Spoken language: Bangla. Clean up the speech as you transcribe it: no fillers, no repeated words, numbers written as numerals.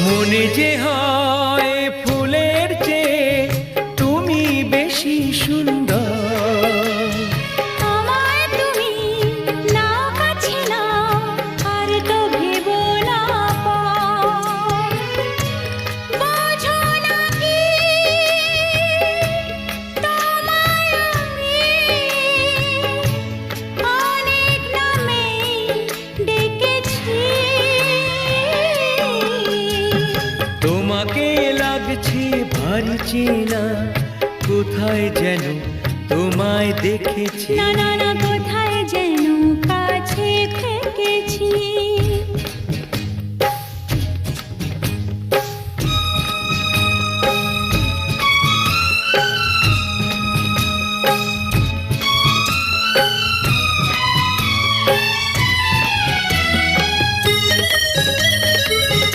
মনে যে হয় ফুলের চেয়ে তুমি বেশি সুন্দর। আমায় তুমি না কাছে না আর তো ভেবো না পর। বোঝো না কি তোমায় আমি অনেক নামে ডেকেছি। তোমাকে লাগছে ভারী চেনা, কোথায় যেন তোমায় দেখেছি। না না না, কোথায় যেন কাছে থেকেছি।